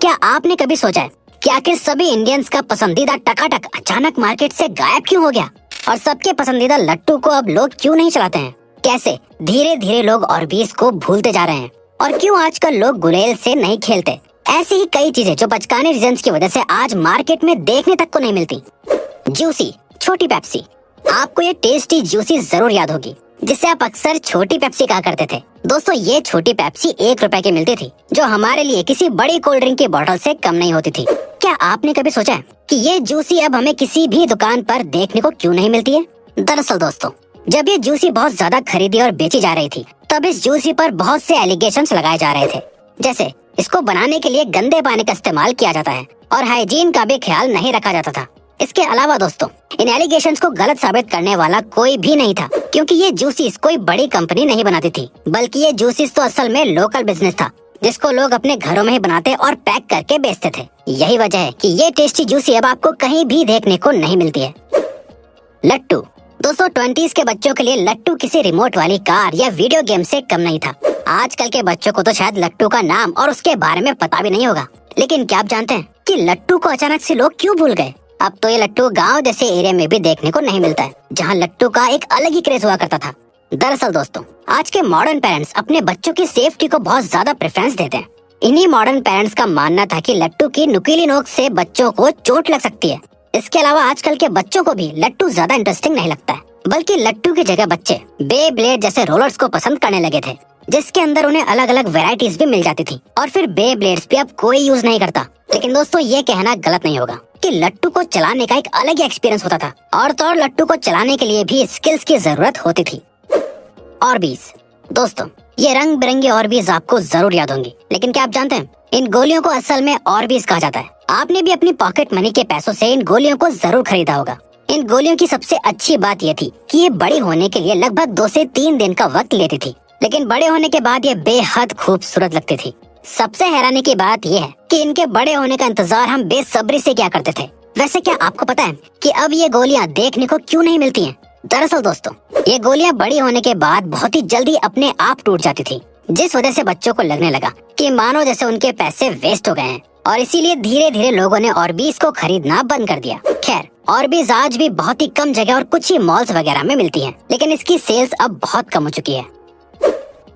क्या आपने कभी सोचा है कि आखिर सभी इंडियंस का पसंदीदा टकाटक अचानक मार्केट से गायब क्यों हो गया और सबके पसंदीदा लट्टू को अब लोग क्यों नहीं चलाते हैं? कैसे धीरे धीरे लोग ऑर्बीज को भूलते जा रहे हैं और क्यों आजकल लोग गुलेल से नहीं खेलते? ऐसी ही कई चीजें जो बचकाने रीजंस की वजह से आज मार्केट में देखने तक को नहीं मिलती। जूसी छोटी पेप्सी, आपको ये टेस्टी जूसी जरूर याद होगी जिसे आप अक्सर छोटी पेप्सी कहा करते थे। दोस्तों ये छोटी पेप्सी 1 रुपए की मिलती थी जो हमारे लिए किसी बड़ी कोल्ड ड्रिंक की बोतल से कम नहीं होती थी। क्या आपने कभी सोचा है कि ये जूसी अब हमें किसी भी दुकान पर देखने को क्यों नहीं मिलती है? दरअसल दोस्तों, जब ये जूसी बहुत ज्यादा खरीदी और बेची जा रही थी तब इस जूसी पर बहुत से एलिगेशंस लगाए जा रहे थे, जैसे इसको बनाने के लिए गंदे पानी का इस्तेमाल किया जाता है और हाइजीन का भी ख्याल नहीं रखा जाता था। इसके अलावा दोस्तों, इन एलिगेशंस को गलत साबित करने वाला कोई भी नहीं था क्योंकि ये जूसीस कोई बड़ी कंपनी नहीं बनाती थी, बल्कि ये जूसीस तो असल में लोकल बिजनेस था जिसको लोग अपने घरों में ही बनाते और पैक करके बेचते थे। यही वजह है कि ये टेस्टी जूसी अब आपको कहीं भी देखने को नहीं मिलती है। लट्टू दोस्तों, 20s के बच्चों के लिए लट्टू किसी रिमोट वाली कार या वीडियो गेम से कम नहीं था। आजकल के बच्चों को तो शायद लट्टू का नाम और उसके बारे में पता भी नहीं होगा, लेकिन क्या आप जानते हैं कि लट्टू को अचानक से लोग क्यों भूल गए? अब तो ये लट्टू गांव जैसे एरिया में भी देखने को नहीं मिलता है जहां लट्टू का एक अलग ही क्रेज हुआ करता था। दरअसल दोस्तों, आज के मॉडर्न पेरेंट्स अपने बच्चों की सेफ्टी को बहुत ज्यादा प्रेफरेंस देते हैं। इन्हीं मॉडर्न पेरेंट्स का मानना था कि लट्टू की नुकीली नोक से बच्चों को चोट लग सकती है। इसके अलावा आजकल के बच्चों को भी लट्टू ज्यादा इंटरेस्टिंग नहीं लगता है, बल्कि लट्टू की जगह बच्चे बे ब्लेड जैसे रोलर्स को पसंद करने लगे थे जिसके अंदर उन्हें अलग अलग वेराइटीज भी मिल जाती थी। और फिर बे ब्लेड्स भी अब कोई यूज नहीं करता। लेकिन दोस्तों, ये कहना गलत नहीं होगा कि लट्टू को चलाने का एक अलग ही एक्सपीरियंस होता था और तो और लट्टू को चलाने के लिए भी स्किल्स की जरूरत होती थी। ऑर्बीज दोस्तों, ये रंग बिरंगी ऑर्बीज आपको जरूर याद होंगी, लेकिन क्या आप जानते हैं इन गोलियों को असल में ऑर्बीज कहा जाता है। आपने भी अपनी पॉकेट मनी के पैसों से इन गोलियों को जरूर खरीदा होगा। इन गोलियों की सबसे अच्छी बात ये थी कि ये बड़ी होने के लिए लगभग 2 से 3 दिन का वक्त लेती थी, लेकिन बड़े होने के बाद ये बेहद खूबसूरत लगती थी। सबसे हैरानी की बात यह है कि इनके बड़े होने का इंतजार हम बेसब्री से क्या करते थे। वैसे क्या आपको पता है कि अब ये गोलियां देखने को क्यों नहीं मिलती हैं? दरअसल दोस्तों, ये गोलियां बड़ी होने के बाद बहुत ही जल्दी अपने आप टूट जाती थी, जिस वजह से बच्चों को लगने लगा कि मानो जैसे उनके पैसे वेस्ट हो गए हैं और इसीलिए धीरे धीरे लोगों ने ऑर्बीज को खरीदना बंद कर दिया। खैर, ऑर्बीज आज भी बहुत ही कम जगह और कुछ ही मॉल्स वगैरह में मिलती हैं, लेकिन इसकी सेल्स अब बहुत कम हो चुकी है।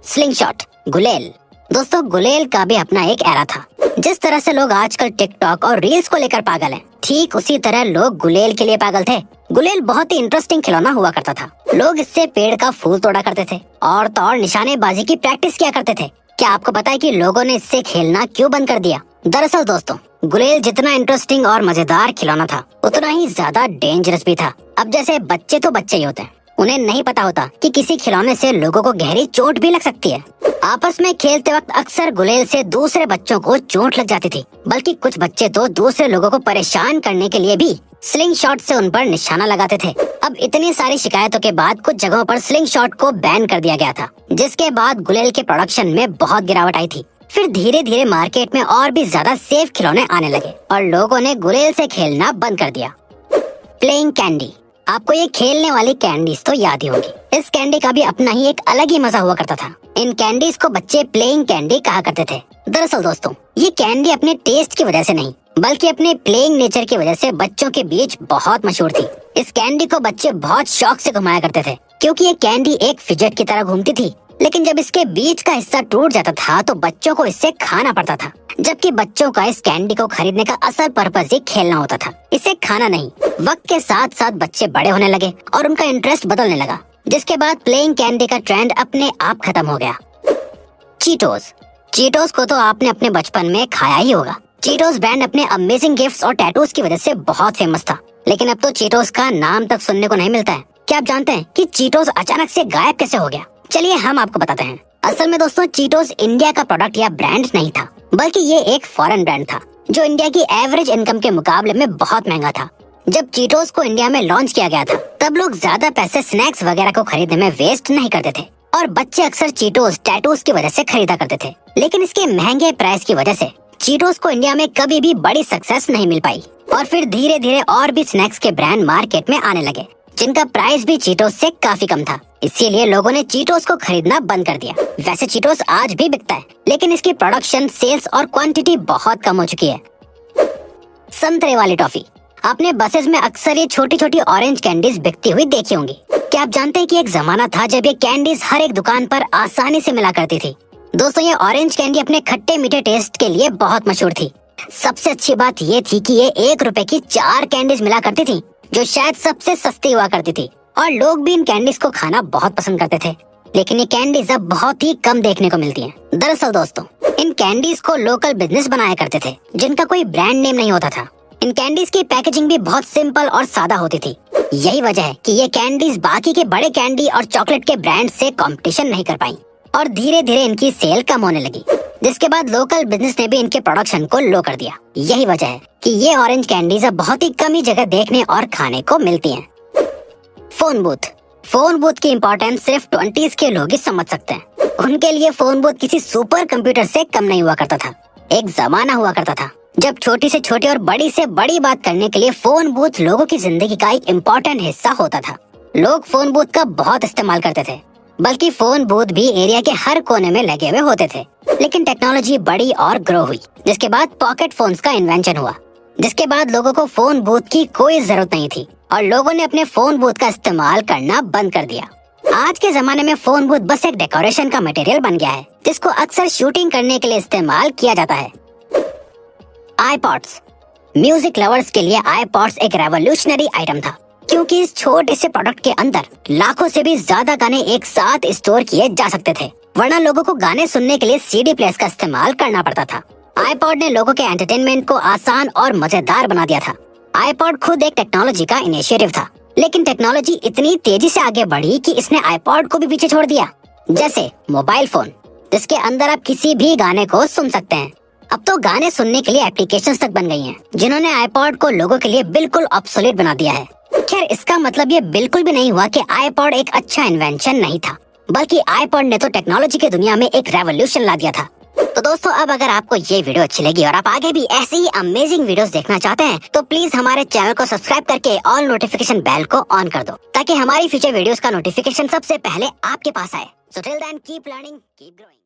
स्लिंग शॉट गुलेल दोस्तों, गुलेल का भी अपना एक एरा था। जिस तरह से लोग आजकल टिकटॉक और रील्स को लेकर पागल हैं, ठीक उसी तरह लोग गुलेल के लिए पागल थे। गुलेल बहुत ही इंटरेस्टिंग खिलौना हुआ करता था। लोग इससे पेड़ का फूल तोड़ा करते थे और तो और निशानेबाजी की प्रैक्टिस किया करते थे। क्या आपको पता है कि लोगों ने इससे खेलना क्यों बंद कर दिया? दरअसल दोस्तों, गुलेल जितना इंटरेस्टिंग और मजेदार खिलौना था उतना ही ज्यादा डेंजरस भी था। अब जैसे बच्चे तो बच्चे ही होते हैं, उन्हें नहीं पता होता कि किसी खिलौने से लोगों को गहरी चोट भी लग सकती है। आपस में खेलते वक्त अक्सर गुलेल से दूसरे बच्चों को चोट लग जाती थी, बल्कि कुछ बच्चे तो दूसरे लोगों को परेशान करने के लिए भी स्लिंग शॉट से उन पर निशाना लगाते थे। अब इतनी सारी शिकायतों के बाद कुछ जगहों पर स्लिंग शॉट को बैन कर दिया गया था, जिसके बाद गुलेल के प्रोडक्शन में बहुत गिरावट आई थी। फिर धीरे धीरे मार्केट में और भी ज्यादा सेफ खिलौने आने लगे और लोगों ने गुलेल से खेलना बंद कर दिया। प्लेइंग कैंडी, आपको ये खेलने वाली कैंडीज तो याद ही होगी। इस कैंडी का भी अपना ही एक अलग ही मजा हुआ करता था। इन कैंडीज को बच्चे प्लेइंग कैंडी कहा करते थे। दरअसल दोस्तों, ये कैंडी अपने टेस्ट की वजह से नहीं बल्कि अपने प्लेइंग नेचर की वजह से बच्चों के बीच बहुत मशहूर थी। इस कैंडी को बच्चे बहुत शौक से घुमाया करते थे क्योंकि ये कैंडी एक फिजट की तरह घूमती थी, लेकिन जब इसके बीच का हिस्सा टूट जाता था तो बच्चों को इससे खाना पड़ता था, जबकि बच्चों का इस कैंडी को खरीदने का असल पर्पज ही खेलना होता था, इसे खाना नहीं। वक्त के साथ साथ बच्चे बड़े होने लगे और उनका इंटरेस्ट बदलने लगा, जिसके बाद प्लेइंग कैंडी का ट्रेंड अपने आप खत्म हो गया। चीटोस को तो आपने अपने बचपन में खाया ही होगा। चीटोस ब्रांड अपने अमेजिंग गिफ्ट्स और टैटूज की वजह से बहुत फेमस था, लेकिन अब तो चीटोस का नाम तक सुनने को नहीं मिलता है। क्या आप जानते हैं कि चीटोस अचानक से गायब कैसे हो गया? चलिए हम आपको बताते हैं। असल में दोस्तों, चीटोस इंडिया का प्रोडक्ट या ब्रांड नहीं था, बल्कि ये एक फॉरेन ब्रांड था जो इंडिया की एवरेज इनकम के मुकाबले में बहुत महंगा था। जब चीटोस को इंडिया में लॉन्च किया गया था तब लोग ज्यादा पैसे स्नैक्स वगैरह को खरीदने में वेस्ट नहीं करते थे और बच्चे अक्सर चीटोस टैटूज की वजह से खरीदा करते थे। लेकिन इसके महंगे प्राइस की वजह से चीटोस को इंडिया में कभी भी बड़ी सक्सेस नहीं मिल पाई और फिर धीरे धीरे और भी स्नैक्स के ब्रांड मार्केट में आने लगे। जिनका प्राइस भी चीटोस से काफी कम था। इसीलिए लोगों ने चीटोस को खरीदना बंद कर दिया। वैसे चीटोस आज भी बिकता है, लेकिन इसकी प्रोडक्शन, सेल्स और क्वांटिटी बहुत कम हो चुकी है। संतरे वाली टॉफी। आपने बसेस में अक्सर ये छोटी छोटी ऑरेंज कैंडीज बिकती हुई देखी होंगी। क्या आप जानते हैं कि एक जमाना था जब ये कैंडीज हर एक दुकान पर आसानी से मिला करती थी। दोस्तों, ये ऑरेंज कैंडी अपने खट्टे मीठे टेस्ट के लिए बहुत मशहूर थी। सबसे अच्छी बात ये थी कि ये 1 रुपए की 4 कैंडीज मिला करती थी, जो शायद सबसे सस्ती हुआ करती थी, और लोग भी इन कैंडीज को खाना बहुत पसंद करते थे। लेकिन ये कैंडीज अब बहुत ही कम देखने को मिलती हैं। दरअसल दोस्तों, इन कैंडीज को लोकल बिजनेस बनाया करते थे, जिनका कोई ब्रांड नेम नहीं होता था। इन कैंडीज की पैकेजिंग भी बहुत सिंपल और सादा होती थी। यही वजह है कि ये कैंडीज बाकी के बड़े कैंडी और चॉकलेट के ब्रांड से कंपटीशन नहीं कर पाई, और धीरे धीरे इनकी सेल कम होने लगी, जिसके बाद लोकल बिजनेस ने भी इनके प्रोडक्शन को लो कर दिया। यही वजह है कि ये ऑरेंज कैंडीज अब बहुत ही कम ही जगह देखने और खाने को मिलती हैं। Phone booth. फोन बूथ की इम्पोर्टेंस सिर्फ 20s के लोग ही समझ सकते हैं। उनके लिए फोन बूथ किसी सुपर कंप्यूटर से कम नहीं हुआ करता था। एक जमाना हुआ करता था जब छोटी से छोटी और बड़ी से बड़ी बात करने के लिए फोन बूथ लोगों की जिंदगी का एक इम्पोर्टेंट हिस्सा होता था। लोग फोन बूथ का बहुत इस्तेमाल करते थे, बल्कि फोन बूथ भी एरिया के हर कोने में लगे हुए होते थे। लेकिन टेक्नोलॉजी बड़ी और ग्रो हुई, जिसके बाद पॉकेट फोन्स का इन्वेंशन हुआ, जिसके बाद लोगों को फोन बूथ की कोई जरूरत नहीं थी और लोगों ने अपने फोन बूथ का इस्तेमाल करना बंद कर दिया। आज के जमाने में फोन बूथ बस एक डेकोरेशन का मटेरियल बन गया है, जिसको अक्सर शूटिंग करने के लिए इस्तेमाल किया जाता है। आईपॉड्स। म्यूजिक लवर्स के लिए आईपॉड्स एक रेवोल्यूशनरी आइटम था, क्योंकि इस छोटे से प्रोडक्ट के अंदर लाखों से भी ज्यादा गाने एक साथ स्टोर किए जा सकते थे, वरना लोगों को गाने सुनने के लिए सीडी प्लेयर्स का इस्तेमाल करना पड़ता था। आईपॉड ने लोगों के एंटरटेनमेंट को आसान और मजेदार बना दिया था। आईपॉड खुद एक टेक्नोलॉजी का इनिशिएटिव था, लेकिन टेक्नोलॉजी इतनी तेजी से आगे बढ़ी कि इसने आईपॉड को भी पीछे छोड़ दिया। जैसे मोबाइल फोन, जिसके अंदर आप किसी भी गाने को सुन सकते हैं। अब तो गाने सुनने के लिए एप्लीकेशंस तक बन गई हैं, जिन्होंने आईपॉड को लोगों के लिए बिल्कुल ऑब्सोलेट बना दिया है। खैर, इसका मतलब ये बिल्कुल भी नहीं हुआ कि आईपॉड एक अच्छा इन्वेंशन नहीं था, बल्कि आईपॉड ने तो टेक्नोलॉजी की दुनिया में एक रेवोल्यूशन ला दिया था। तो दोस्तों, अब अगर आपको ये वीडियो अच्छी लगी और आप आगे भी ऐसी ही अमेजिंग वीडियोस देखना चाहते हैं, तो प्लीज हमारे चैनल को सब्सक्राइब करके ऑल नोटिफिकेशन बेल को ऑन कर दो, ताकि हमारी फ्यूचर वीडियोस का नोटिफिकेशन सबसे पहले आपके पास आए। So till then keep learning, keep growing.